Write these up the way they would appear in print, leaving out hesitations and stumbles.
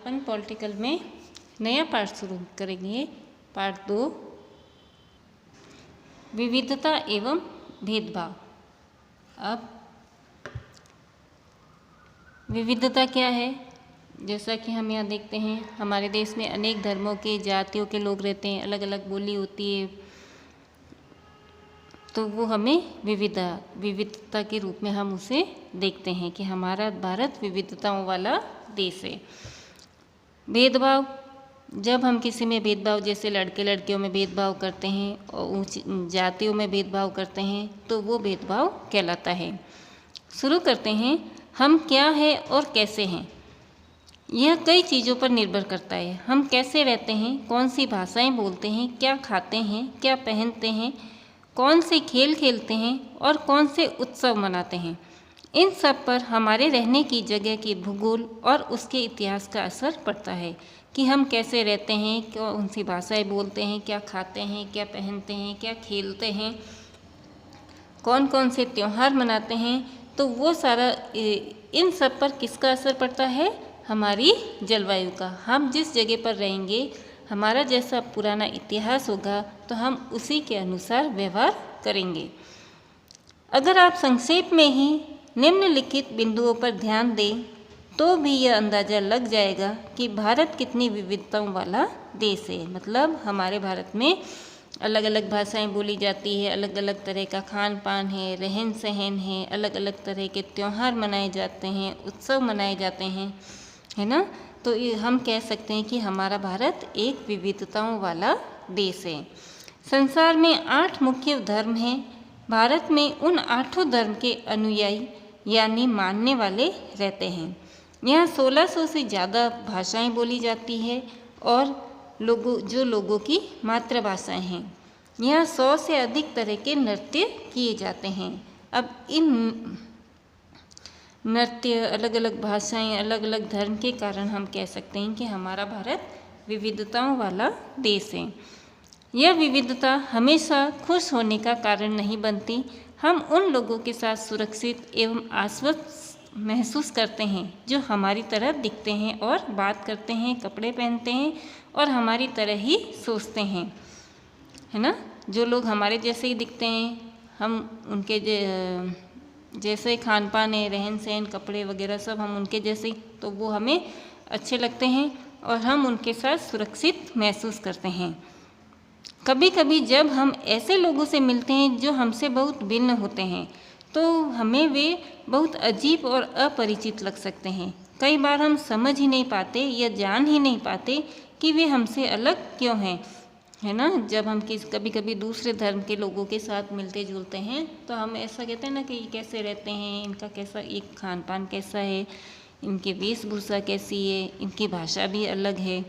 अपन political में नया पाठ शुरू करेंगे, पाठ 2, विविधता एवं भेदभाव। अब विविधता क्या है? जैसा कि हम यहाँ देखते हैं, हमारे देश में अनेक धर्मों के, जातियों के लोग रहते हैं, अलग अलग बोली होती है, तो वो हमें विविधता के रूप में हम उसे देखते हैं कि हमारा भारत विविधताओं वाला देश है। भेदभाव, जब हम किसी में भेदभाव, जैसे लड़के लड़कियों में भेदभाव करते हैं और ऊंची जातियों में भेदभाव करते हैं, तो वो भेदभाव कहलाता है। शुरू करते हैं, हम क्या है और कैसे हैं। यह कई चीज़ों पर निर्भर करता है। हम कैसे रहते हैं, कौन सी भाषाएं बोलते हैं, क्या खाते हैं, क्या पहनते हैं, कौन से खेल खेलते हैं और कौन से उत्सव मनाते हैं, इन सब पर हमारे रहने की जगह की भूगोल और उसके इतिहास का असर पड़ता है कि हम कैसे रहते हैं, कौन सी भाषाएं बोलते हैं, क्या खाते हैं, क्या पहनते हैं, क्या खेलते हैं, कौन कौन से त्यौहार मनाते हैं। तो वो सारा इन सब पर किसका असर पड़ता है? हमारी जलवायु का। हम जिस जगह पर रहेंगे, हमारा जैसा पुराना इतिहास होगा, तो हम उसी के अनुसार व्यवहार करेंगे। अगर आप संक्षेप में ही निम्नलिखित बिंदुओं पर ध्यान दें, तो भी यह अंदाज़ा लग जाएगा कि भारत कितनी विविधताओं वाला देश है। मतलब हमारे भारत में अलग अलग भाषाएं बोली जाती है, अलग अलग तरह का खान पान है, रहन सहन है, अलग अलग तरह के त्यौहार मनाए जाते हैं, उत्सव मनाए जाते हैं, है ना। तो हम कह सकते हैं कि हमारा भारत एक विविधताओं वाला देश है। संसार में 8 मुख्य धर्म हैं। भारत में उन 8 धर्म के अनुयायी यानी मानने वाले रहते हैं। यहाँ 1600 से ज़्यादा भाषाएं बोली जाती है और लोगों की मातृभाषाएं हैं। यहाँ 100 से अधिक तरह के नृत्य किए जाते हैं। अब इन नृत्य, अलग अलग भाषाएं, अलग अलग धर्म के कारण हम कह सकते हैं कि हमारा भारत विविधताओं वाला देश है। यह विविधता हमेशा खुश होने का कारण नहीं बनती। हम उन लोगों के साथ सुरक्षित एवं आश्वस्त महसूस करते हैं जो हमारी तरह दिखते हैं और बात करते हैं, कपड़े पहनते हैं और हमारी तरह ही सोचते हैं, है ना। जो लोग हमारे जैसे ही दिखते हैं, हम उनके जैसे खान पान है, रहन सहन, कपड़े वगैरह सब हम उनके जैसे, तो वो हमें अच्छे लगते हैं और हम उनके साथ सुरक्षित महसूस करते हैं। कभी कभी जब हम ऐसे लोगों से मिलते हैं जो हमसे बहुत भिन्न होते हैं, तो हमें वे बहुत अजीब और अपरिचित लग सकते हैं। कई बार हम समझ ही नहीं पाते या जान ही नहीं पाते कि वे हमसे अलग क्यों हैं, है ना। जब हम कभी कभी दूसरे धर्म के लोगों के साथ मिलते जुलते हैं, तो हम ऐसा कहते हैं ना कि ये कैसे रहते हैं, इनका कैसा एक खान पान कैसा है, इनकी वेशभूषा कैसी है, इनकी भाषा भी अलग है।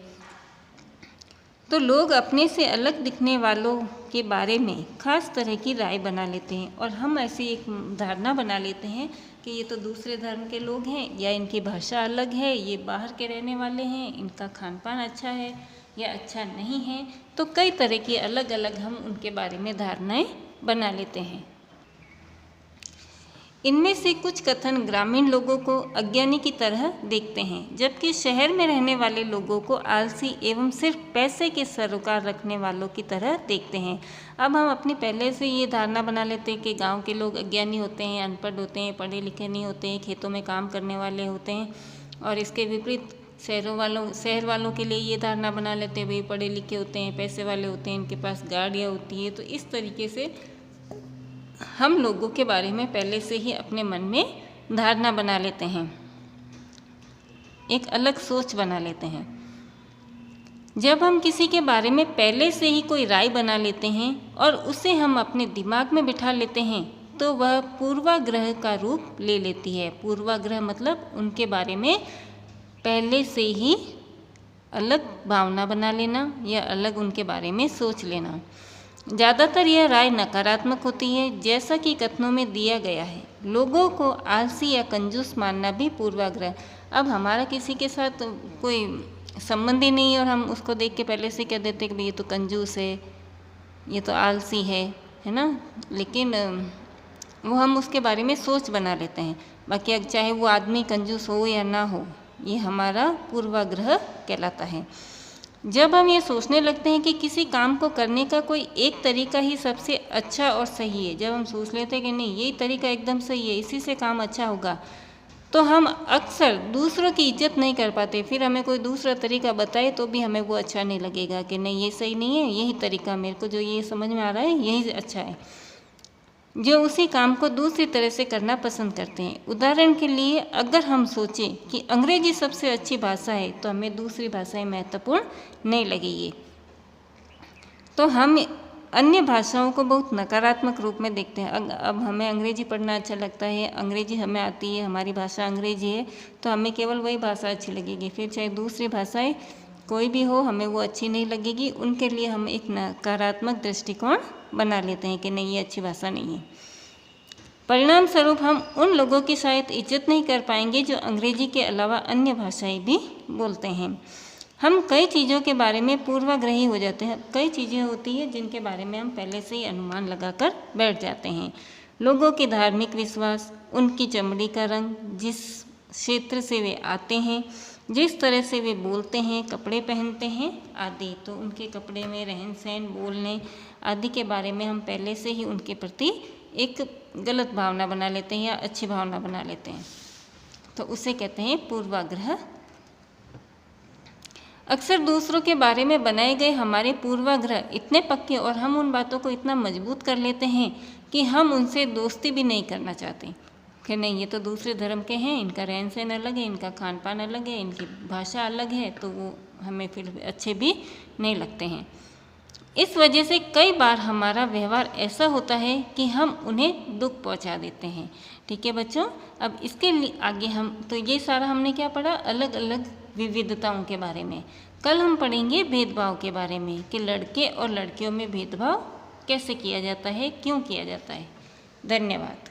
तो लोग अपने से अलग दिखने वालों के बारे में खास तरह की राय बना लेते हैं और हम ऐसी एक धारणा बना लेते हैं कि ये तो दूसरे धर्म के लोग हैं, या इनकी भाषा अलग है, ये बाहर के रहने वाले हैं, इनका खान पान अच्छा है या अच्छा नहीं है। तो कई तरह की अलग अलग हम उनके बारे में धारणाएं बना लेते हैं। इनमें से कुछ कथन ग्रामीण लोगों को अज्ञानी की तरह देखते हैं, जबकि शहर में रहने वाले लोगों को आलसी एवं सिर्फ पैसे के सरोकार रखने वालों की तरह देखते हैं। अब हम अपनी पहले से ये धारणा बना लेते हैं कि गांव के लोग अज्ञानी होते हैं, अनपढ़ होते हैं, पढ़े लिखे नहीं होते हैं, खेतों में काम करने वाले होते हैं, और इसके विपरीत शहर वालों के लिए ये धारणा बना लेते हैं वे पढ़े लिखे होते हैं, पैसे वाले होते हैं, इनके पास गाड़ियाँ होती हैं। तो इस तरीके से हम लोगों के बारे में पहले से ही अपने मन में धारणा बना लेते हैं, एक अलग सोच बना लेते हैं। जब हम किसी के बारे में पहले से ही कोई राय बना लेते हैं और उसे हम अपने दिमाग में बिठा लेते हैं, तो वह पूर्वाग्रह का रूप ले लेती है। पूर्वाग्रह मतलब उनके बारे में पहले से ही अलग भावना बना लेना या अलग उनके बारे में सोच लेना। ज़्यादातर यह राय नकारात्मक होती है, जैसा कि कथनों में दिया गया है। लोगों को आलसी या कंजूस मानना भी पूर्वाग्रह। अब हमारा किसी के साथ कोई संबंध ही नहीं है और हम उसको देख के पहले से कह देते हैं कि ये तो कंजूस है, ये तो आलसी है ना। लेकिन वो हम उसके बारे में सोच बना लेते हैं। बाकी चाहे वो आदमी कंजूस हो या ना हो, ये हमारा पूर्वाग्रह कहलाता है। जब हम ये सोचने लगते हैं कि किसी काम को करने का कोई एक तरीका ही सबसे अच्छा और सही है, जब हम सोच लेते हैं कि नहीं यही तरीका एकदम सही है, इसी से काम अच्छा होगा, तो हम अक्सर दूसरों की इज्जत नहीं कर पाते। फिर हमें कोई दूसरा तरीका बताए तो भी हमें वो अच्छा नहीं लगेगा कि नहीं ये सही नहीं है, यही तरीका मेरे को जो ये समझ में आ रहा है यही अच्छा है। जो उसी काम को दूसरी तरह से करना पसंद करते हैं। उदाहरण के लिए अगर हम सोचें कि अंग्रेजी सबसे अच्छी भाषा है तो हमें दूसरी भाषाएं महत्वपूर्ण नहीं लगेगी, तो हम अन्य भाषाओं को बहुत नकारात्मक रूप में देखते हैं। अब हमें अंग्रेजी पढ़ना अच्छा लगता है, अंग्रेजी हमें आती है, हमारी भाषा अंग्रेजी है, तो हमें केवल वही भाषा अच्छी लगेगी। फिर चाहे दूसरी भाषाएं कोई भी हो हमें वो अच्छी नहीं लगेगी, उनके लिए हम एक नकारात्मक दृष्टिकोण बना लेते हैं कि नहीं ये अच्छी भाषा नहीं है। परिणाम स्वरूप हम उन लोगों की शायद इज्जत नहीं कर पाएंगे जो अंग्रेजी के अलावा अन्य भाषाएं भी बोलते हैं। हम कई चीज़ों के बारे में पूर्वाग्रही हो जाते हैं। कई चीज़ें होती हैं जिनके बारे में हम पहले से ही अनुमान लगाकर बैठ जाते हैं। लोगों के धार्मिक विश्वास, उनकी चमड़ी का रंग, जिस क्षेत्र से वे आते हैं, जिस तरह से वे बोलते हैं, कपड़े पहनते हैं आदि, तो उनके कपड़े में रहन सहन, बोलने आदि के बारे में हम पहले से ही उनके प्रति एक गलत भावना बना लेते हैं या अच्छी भावना बना लेते हैं, तो उसे कहते हैं पूर्वाग्रह। अक्सर दूसरों के बारे में बनाए गए हमारे पूर्वाग्रह इतने पक्के और हम उन बातों को इतना मजबूत कर लेते हैं कि हम उनसे दोस्ती भी नहीं करना चाहते कि नहीं ये तो दूसरे धर्म के हैं, इनका रहन सहन अलग है, इनका खान पान अलग है, इनकी भाषा अलग है, तो वो हमें फिर अच्छे भी नहीं लगते हैं। इस वजह से कई बार हमारा व्यवहार ऐसा होता है कि हम उन्हें दुख पहुंचा देते हैं। ठीक है बच्चों, अब इसके लिए आगे हम तो ये सारा हमने क्या पढ़ा, अलग अलग विविधताओं के बारे में। कल हम पढ़ेंगे भेदभाव के बारे में कि लड़के और लड़कियों में भेदभाव कैसे किया जाता है, क्यों किया जाता है। धन्यवाद।